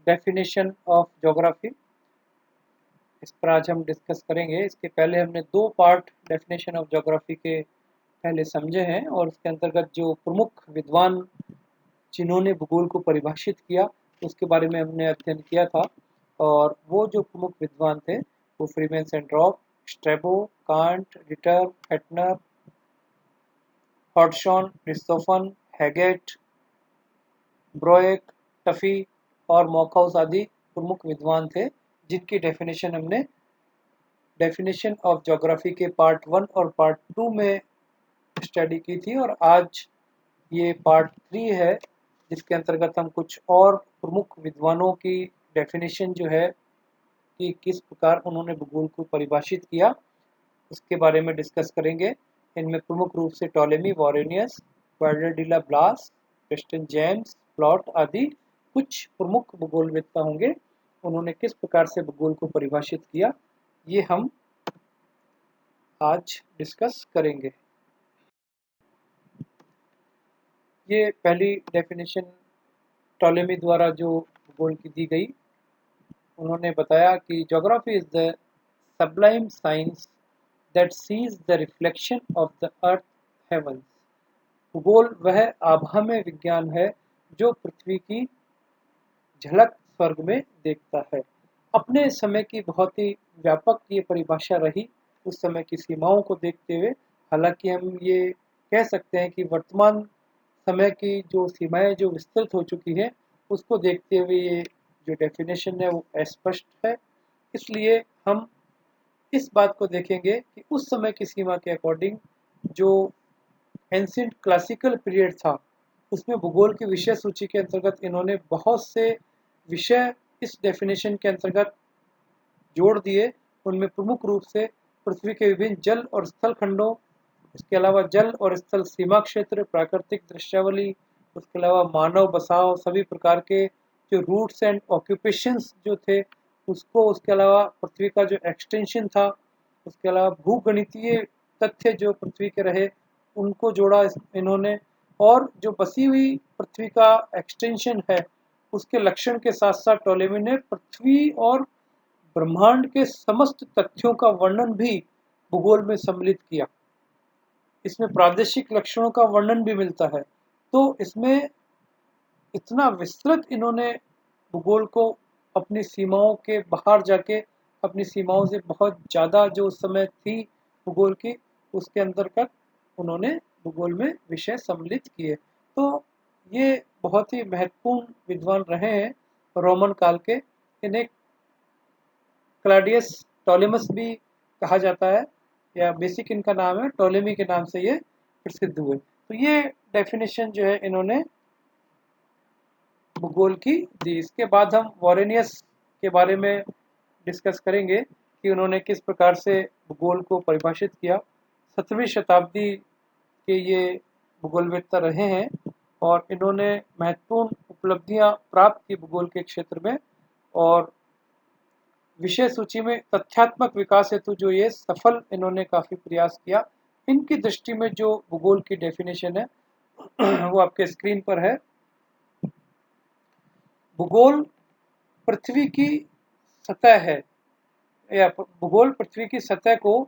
Definition of geography, इस पर आज हम डिस्कस करेंगे। इसके पहले हमने 2 पार्ट डेफिनेशन ऑफ ज्योग्राफी के पहले समझे हैं और उसके अंतर्गत जो प्रमुख विद्वान जिन्होंने भूगोल को परिभाषित किया उसके बारे में हमने अध्ययन किया था। और वो जो प्रमुख विद्वान थे वो फ्रीमैन सेंड्रॉप, Strabo, Kant, Ritter, Hettner, Hodson, क्रिस्तोफन, हैगेट, ब्रोएक, टफी और मॉकहाउस आदि प्रमुख विद्वान थे, जिनकी डेफिनेशन हमने डेफिनेशन ऑफ ज्योग्राफी के पार्ट 1 और पार्ट 2 में स्टडी की थी। और आज ये पार्ट 3 है, जिसके अंतर्गत हम कुछ और प्रमुख विद्वानों की डेफिनेशन जो है कि किस प्रकार उन्होंने भूगोल को परिभाषित किया उसके बारे में डिस्कस करेंगे। इनमें प्रमुख रूप से टॉलेमी, वॉरेनियस, वाल्टर डी ला ब्लास, क्रिस्टियन जेम्स, प्लॉट आदि कुछ प्रमुख भूगोलवेत्ता होंगे। उन्होंने किस प्रकार से भूगोल को परिभाषित किया ये हम आज डिस्कस करेंगे। ये पहली डेफिनेशन टॉलेमी द्वारा जो भूगोल की दी गई, उन्होंने बताया कि geography is the sublime science that sees the reflection of the earth heavens. भूगोल वह आभामय विज्ञान है जो पृथ्वी की झलक स्वर्ग में देखता है। अपने समय की बहुत ही व्यापक ये परिभाषा रही उस समय की सीमाओं को देखते हुए। हालांकि हम ये कह सकते हैं कि वर्तमान समय की जो सीमाएं जो विस्तृत हो चुकी है उसको देखते हुए ये जो डेफिनेशन है वो अस्पष्ट है। इसलिए हम इस बात को देखेंगे कि उस समय की सीमा के अकॉर्डिंग जो एंशिएंट क्लासिकल पीरियड था उसमें भूगोल की विषय सूची के अंतर्गत इन्होंने बहुत से विषय इस डेफिनेशन के अंतर्गत जोड़ दिए। उनमें प्रमुख रूप से पृथ्वी के विभिन्न जल और स्थल खंडों, इसके अलावा जल और स्थल सीमा क्षेत्र, प्राकृतिक दृश्यावली, उसके अलावा मानव बसाव, सभी प्रकार के जो रूट्स एंड ऑक्यूपेशंस जो थे उसको, उसके अलावा पृथ्वी का जो एक्सटेंशन था, उसके अलावा भूगणितीय तथ्य जो पृथ्वी के रहे उनको जोड़ा इन्होंने। और जो बसी हुई पृथ्वी का एक्सटेंशन है उसके लक्षण के साथ साथ टॉलेमी ने पृथ्वी और ब्रह्मांड के समस्त तथ्यों का वर्णन भी भूगोल में सम्मिलित किया। इसमें प्रादेशिक लक्षणों का वर्णन भी मिलता है। तो इसमें इतना विस्तृत इन्होंने भूगोल को अपनी सीमाओं के बाहर जाके अपनी सीमाओं से बहुत ज़्यादा जो उस समय थी भूगोल की उसके अंतर्गत उन्होंने भूगोल में विषय सम्मिलित किए। तो ये बहुत ही महत्वपूर्ण विद्वान रहे हैं रोमन काल के। इन्हें क्लाडियस टॉलेमस भी कहा जाता है, या बेसिक इनका नाम है, टॉलेमी के नाम से ये प्रसिद्ध हुए। तो ये डेफिनेशन जो है इन्होंने भूगोल की दी। इसके बाद हम वॉरेनियस के बारे में डिस्कस करेंगे कि उन्होंने किस प्रकार से भूगोल को परिभाषित किया। 17वीं शताब्दी के ये भूगोलवेत्ता रहे हैं और इन्होंने महत्वपूर्ण उपलब्धियां प्राप्त की भूगोल के क्षेत्र में। और विषय सूची में तथ्यात्मक विकास हेतु जो ये सफल इन्होंने काफ़ी प्रयास किया। इनकी दृष्टि में जो भूगोल की डेफिनेशन है वो आपके स्क्रीन पर है। भूगोल पृथ्वी की सतह है, या भूगोल पृथ्वी की सतह को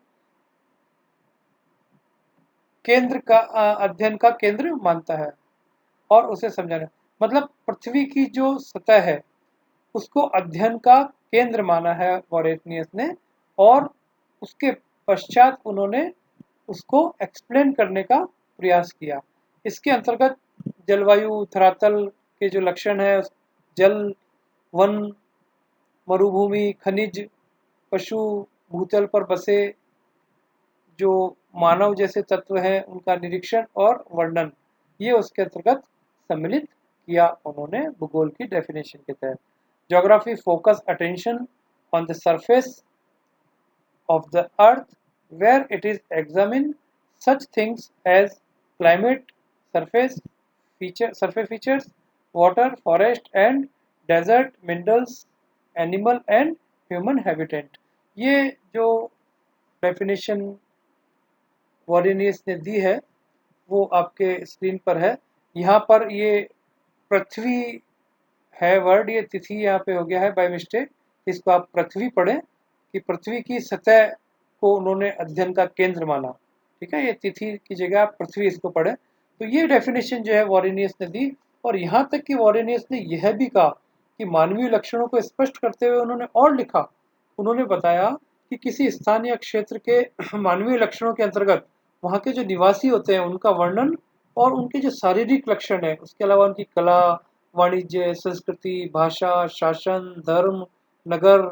केंद्र का अध्ययन का केंद्र मानता है और उसे समझाना, मतलब पृथ्वी की जो सतह है उसको अध्ययन का केंद्र माना है वॉरेनियस ने। और उसके पश्चात उन्होंने उसको एक्सप्लेन करने का प्रयास किया। इसके अंतर्गत जलवायु, धरातल के जो लक्षण है, जल, वन, मरुभूमि, खनिज, पशु, भूतल पर बसे जो मानव जैसे तत्व हैं उनका निरीक्षण और वर्णन, ये उसके अंतर्गत सम्मिलित किया उन्होंने भूगोल की डेफिनेशन के तहत। Geography focus attention on the surface of the earth where it is examined such things as climate, surface features, water, forest and desert, minerals, animal and human habitat। ये जो डेफिनेशन वॉरेनियस ने दी है वो आपके स्क्रीन पर है। यहाँ पर ये पृथ्वी है वर्ड, ये तिथि यहाँ पे हो गया है बाय मिस्टेक, इसको आप पृथ्वी पढ़ें कि पृथ्वी की सतह को उन्होंने अध्ययन का केंद्र माना। ठीक है, ये तिथि की जगह आप पृथ्वी इसको पढ़ें। तो ये डेफिनेशन जो है वॉरेनियस ने दी, और यहाँ तक कि वॉरेनियस ने यह भी कहा कि मानवीय लक्षणों को स्पष्ट करते हुए उन्होंने और लिखा, उन्होंने बताया कि किसी स्थान या क्षेत्र के मानवीय लक्षणों के अंतर्गत वहाँ के जो निवासी होते हैं उनका वर्णन, और उनके जो शारीरिक लक्षण है, उसके अलावा उनकी कला, वाणिज्य, संस्कृति, भाषा, शासन, धर्म, नगर,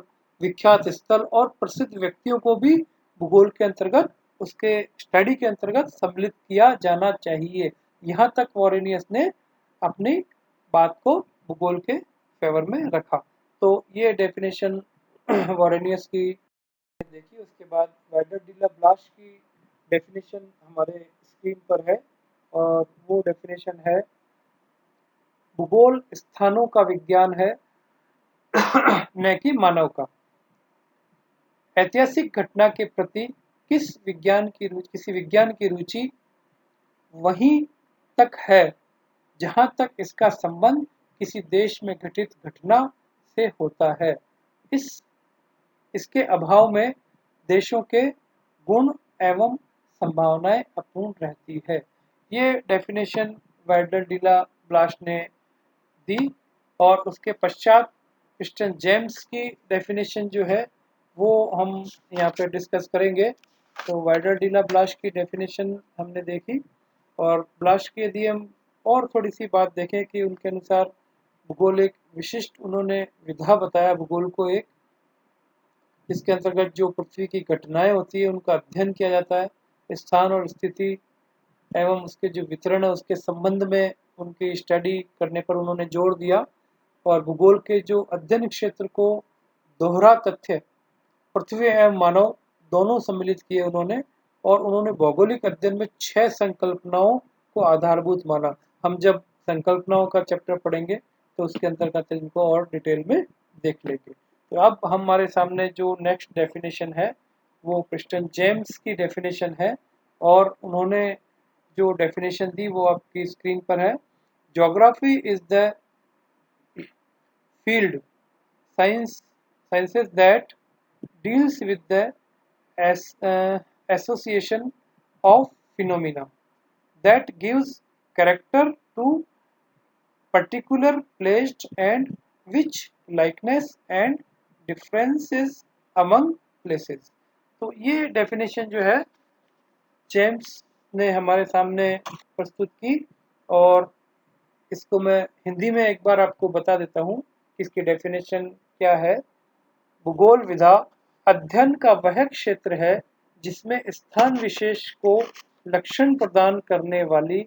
विख्यात स्थल और प्रसिद्ध व्यक्तियों को भी भूगोल के अंतर्गत, उसके स्टडी के अंतर्गत सम्मिलित किया जाना चाहिए। यहाँ तक वॉरेनियस ने अपनी बात को भूगोल के फेवर में रखा। तो ये डेफिनेशन वॉरेनियस की देखी। उसके बाद वाइडर डिला ब्लाश की डेफिनेशन हमारे स्क्रीन पर है, और वो डेफिनेशन है, भूगोल स्थानों का विज्ञान है न कि मानव का। ऐतिहासिक घटना के प्रति किसी विज्ञान की रुचि वहीं तक है जहां तक इसका संबंध किसी देश में घटित घटना से होता है। इसके अभाव में देशों के गुण एवं संभावनाएं अपूर्ण रहती है। ये डेफिनेशन वाइडर डिला ब्लाश ने दी, और उसके पश्चात क्रिश्चियन जेम्स की डेफिनेशन जो है वो हम यहाँ पे डिस्कस करेंगे। तो वाइडर डिला ब्लाश की डेफिनेशन हमने देखी, और ब्लाश की यदि हम और थोड़ी सी बात देखें कि उनके अनुसार भूगोल एक विशिष्ट, उन्होंने विधा बताया भूगोल को एक, इसके अंतर्गत जो पृथ्वी की घटनाएं होती है उनका अध्ययन किया जाता है, स्थान और स्थिति एवं उसके जो वितरण है उसके संबंध में उनकी स्टडी करने पर उन्होंने जोर दिया। और भूगोल के जो अध्ययन क्षेत्र को दोहरा तथ्य पृथ्वी एवं मानव दोनों सम्मिलित किए उन्होंने, और उन्होंने भौगोलिक अध्ययन में 6 संकल्पनाओं को आधारभूत माना। हम जब संकल्पनाओं का चैप्टर पढ़ेंगे तो उसके अंतर्गत इनको और डिटेल में देख लेंगे। तो अब हमारे सामने जो नेक्स्ट डेफिनेशन है वो क्रिश्चियन जेम्स की डेफिनेशन है, और उन्होंने जो डेफिनेशन दी वो आपकी स्क्रीन पर है। Geography is the field sciences that deals with the association of phenomena that gives character to particular placed and which likeness and differences among places। तो ये डेफिनेशन जो है जेम्स ने हमारे सामने प्रस्तुत की, और इसको मैं हिंदी में एक बार आपको बता देता हूँ कि इसकी डेफिनेशन क्या है। भूगोल विधा अध्ययन का वह क्षेत्र है जिसमें स्थान विशेष को लक्षण प्रदान करने वाली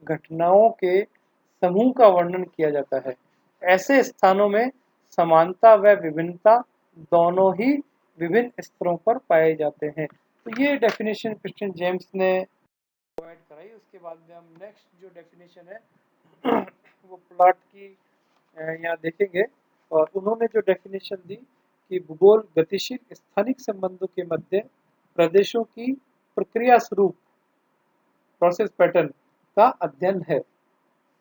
घटनाओं के समूह का वर्णन किया जाता है। ऐसे स्थानों में समानता व विभिन्नता दोनों ही विभिन्न स्तरों पर पाए जाते हैं। तो ये डेफिनेशन क्रिश्चियन जेम्स ने प्रोवाइड कराई। उसके बाद में हम नेक्स्ट जो डेफिनेशन है वो प्लॉट की यहाँ देखेंगे, और उन्होंने जो डेफिनेशन दी कि भूगोल गतिशील स्थानिक संबंधों के मध्य प्रदेशों की प्रक्रिया स्वरूप प्रोसेस पैटर्न का अध्ययन है।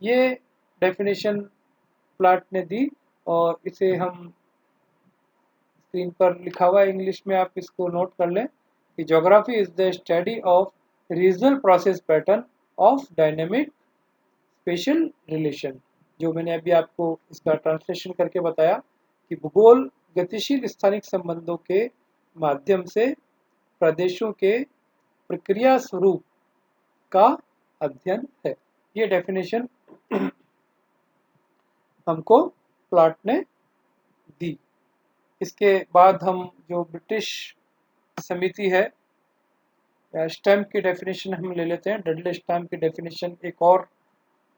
ये डेफिनेशन प्लॉट ने दी, और इसे हम स्क्रीन पर लिखा हुआ है इंग्लिश में, आप इसको नोट कर लें कि geography is the study of regional process pattern of dynamic special relation. जो मैंने अभी आपको इसका ट्रांसलेशन करके बताया कि भूगोल गतिशील स्थानिक संबंधों के माध्यम से प्रदेशों के प्रक्रिया स्वरूप का अध्ययन है। ये डेफिनेशन हमको प्लॉट ने दी। इसके बाद हम जो ब्रिटिश समिति है स्टैम्प की डेफिनेशन हम ले लेते हैं। डडले स्टैम्प की डेफिनेशन एक और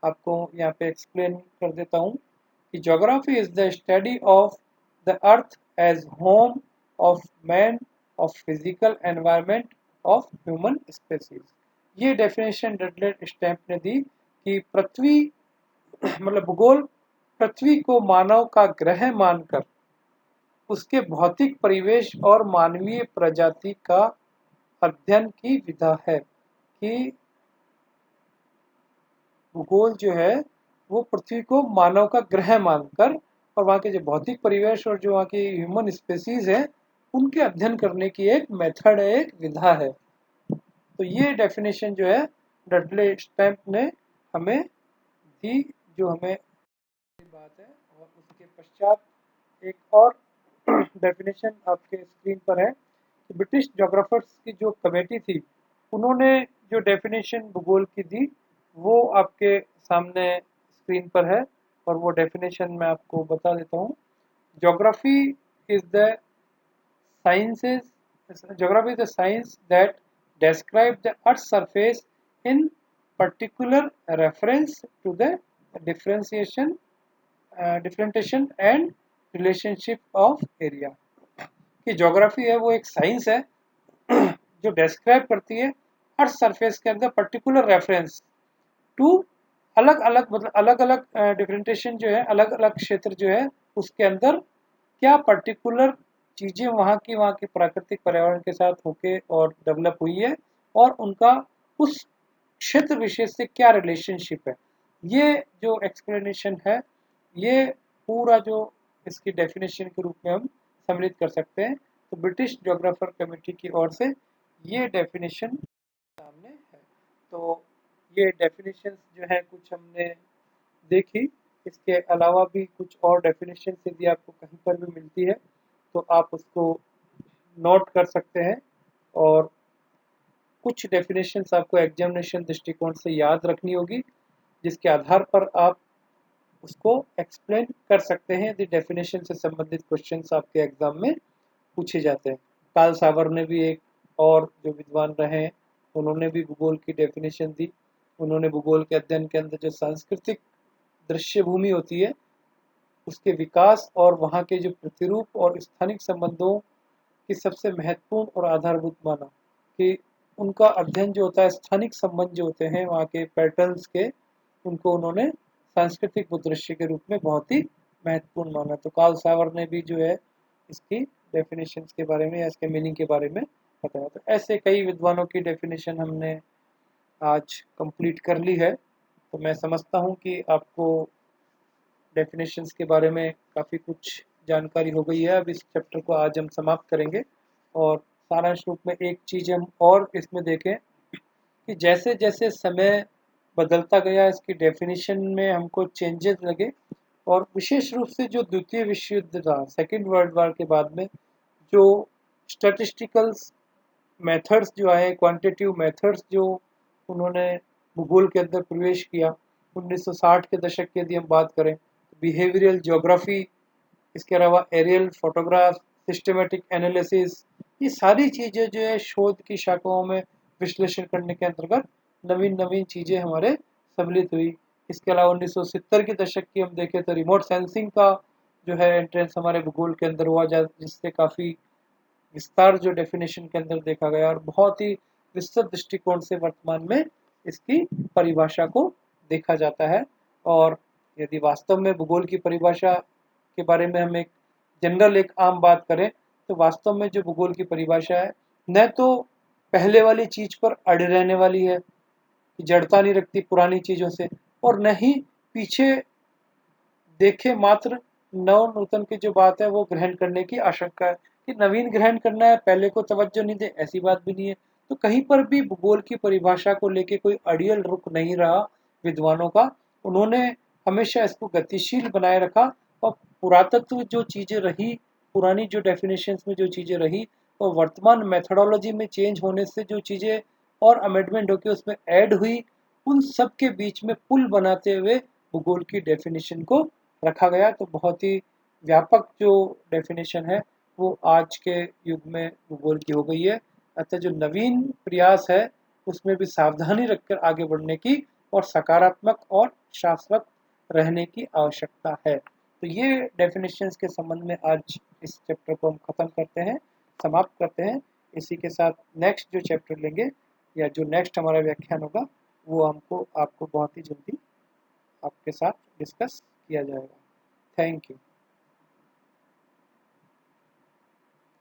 आपको यहाँ पे एक्सप्लेन कर देता हूँ कि geography is the study of the earth age home of man, of physical environment, of human species. ये डेफिनेशन डडले स्टैम्प ने दी कि पृथ्वी मतलब भूगोल पृथ्वी को मानव का ग्रह मानकर उसके भौतिक परिवेश और मानवीय प्रजाति का अध्ययन की विधा है। कि भूगोल जो है वो पृथ्वी को मानव का ग्रह मानकर और वहाँ के जो भौतिक परिवेश और जो वहाँ की ह्यूमन स्पेसीज है उनके अध्ययन करने की एक मेथड है, एक विधा है। तो ये डेफिनेशन जो है डडले स्टैम्प ने हमें दी, जो हमें बात है। और उसके पश्चात एक और डेफिनेशन आपके स्क्रीन पर है कि ब्रिटिश जोग्राफर्स की जो कमेटी थी उन्होंने जो डेफिनेशन भूगोल की दी वो आपके सामने स्क्रीन पर है, और वो डेफिनेशन मैं आपको बता देता हूँ। Geography is the sciences geography is the science that describes the earth's surface in particular reference to the differentiation and relationship of area। कि ज्योग्राफी है वो एक साइंस है जो डेस्क्राइब करती है अर्थ सरफेस के अंदर पर्टिकुलर रेफरेंस टू अलग अलग, मतलब अलग अलग डिफरेंटेशन जो है, अलग अलग क्षेत्र जो है उसके अंदर क्या पर्टिकुलर चीज़ें वहाँ की प्राकृतिक पर्यावरण के साथ होके और डेवलप हुई है और उनका उस क्षेत्र विशेष से क्या रिलेशनशिप है। ये जो एक्सप्लेनेशन है ये पूरा जो इसकी डेफिनेशन के रूप में हम सम्मिलित कर सकते हैं। तो ब्रिटिश ज्योग्राफर कमेटी की ओर से ये डेफिनेशन सामने है। तो ये डेफिनेशंस जो है कुछ हमने देखी। इसके अलावा भी कुछ और डेफिनेशन यदि आपको कहीं पर भी मिलती है तो आप उसको नोट कर सकते हैं, और कुछ डेफिनेशंस आपको एग्जामिनेशन दृष्टिकोण से याद रखनी होगी जिसके आधार पर आप उसको एक्सप्लेन कर सकते हैं। यदि डेफिनेशन से संबंधित क्वेश्चंस आपके एग्जाम में पूछे जाते हैं। कार्ल सावर ने भी एक और जो विद्वान रहे हैं उन्होंने भी भूगोल की डेफिनेशन दी। उन्होंने भूगोल के अध्ययन के अंदर जो सांस्कृतिक दृश्य भूमि होती है उसके विकास और वहाँ के जो प्रतिरूप और स्थानिक संबंधों की सबसे महत्वपूर्ण और आधारभूत माना कि उनका अध्ययन जो होता है, स्थानिक संबंध जो होते हैं वहाँ के पैटर्न्स के, उनको उन्होंने सांस्कृतिक परिदृश्य के रूप में बहुत ही महत्वपूर्ण माना। तो कार्ल सावर ने भी जो है इसकी डेफिनेशंस के बारे में या इसके मीनिंग के बारे में बताया। तो ऐसे कई विद्वानों की डेफिनेशन हमने आज कंप्लीट कर ली है। तो मैं समझता हूँ कि आपको डेफिनेशंस के बारे में काफ़ी कुछ जानकारी हो गई है। अब इस चैप्टर को आज हम समाप्त करेंगे, और सारांश रूप में एक चीज़ हम और इसमें देखें कि जैसे जैसे समय बदलता गया इसकी डेफिनेशन में हमको चेंजेस लगे, और विशेष रूप से जो द्वितीय विश्व युद्ध था, सेकेंड वर्ल्ड वॉर के बाद में जो स्टैटिस्टिकल्स मेथड्स जो आए, क्वांटिटेटिव मेथड्स जो उन्होंने भूगोल के अंदर प्रवेश किया 1960 के दशक की यदि हम बात करें, बिहेवियरल ज्योग्राफी, इसके अलावा एरियल फोटोग्राफ, सिस्टमेटिक एनालिसिस, ये सारी चीज़ें जो है शोध की शाखाओं में विश्लेषण करने के अंतर्गत नवीन नवीन चीज़ें हमारे सम्मिलित हुई। इसके अलावा 1970 के दशक की हम देखें तो रिमोट सेंसिंग का जो है एंट्रेंस हमारे भूगोल के अंदर हुआ, जिससे काफ़ी विस्तार जो डेफिनेशन के अंदर देखा गया, और बहुत ही विस्तृत दृष्टिकोण से वर्तमान में इसकी परिभाषा को देखा जाता है। और यदि वास्तव में भूगोल की परिभाषा के बारे में हम एक जनरल एक आम बात करें तो वास्तव में जो भूगोल की परिभाषा है न तो पहले वाली चीज़ पर अड़े रहने वाली है कि जड़ता नहीं रखती पुरानी चीज़ों से, और न ही पीछे देखे मात्र नव नूतन की जो बात है वो ग्रहण करने की आशंका है कि नवीन ग्रहण करना है, पहले को तवज्जो नहीं दे, ऐसी बात भी नहीं है। तो कहीं पर भी भूगोल की परिभाषा को लेके कोई अड़ियल रुख नहीं रहा विद्वानों का। उन्होंने हमेशा इसको गतिशील बनाए रखा, और पुरातत्व जो चीज़ें रही, पुरानी जो डेफिनेशंस में जो चीज़ें रही, और वर्तमान मेथडोलॉजी में चेंज होने से जो चीज़ें और अमेंडमेंट होकर उसमें ऐड हुई, उन सब के बीच में पुल बनाते हुए भूगोल की डेफिनेशन को रखा गया। तो बहुत ही व्यापक जो डेफिनेशन है वो आज के युग में भूगोल की हो गई है। अतः जो नवीन प्रयास है उसमें भी सावधानी रखकर आगे बढ़ने की और सकारात्मक और शाश्वत रहने की आवश्यकता है। तो ये डेफिनेशंस के संबंध में आज इस चैप्टर को हम ख़त्म करते हैं, समाप्त करते हैं। इसी के साथ नेक्स्ट जो चैप्टर लेंगे या जो नेक्स्ट हमारा व्याख्यान होगा वो आपको बहुत ही जल्दी आपके साथ डिस्कस किया जाएगा। Thank you.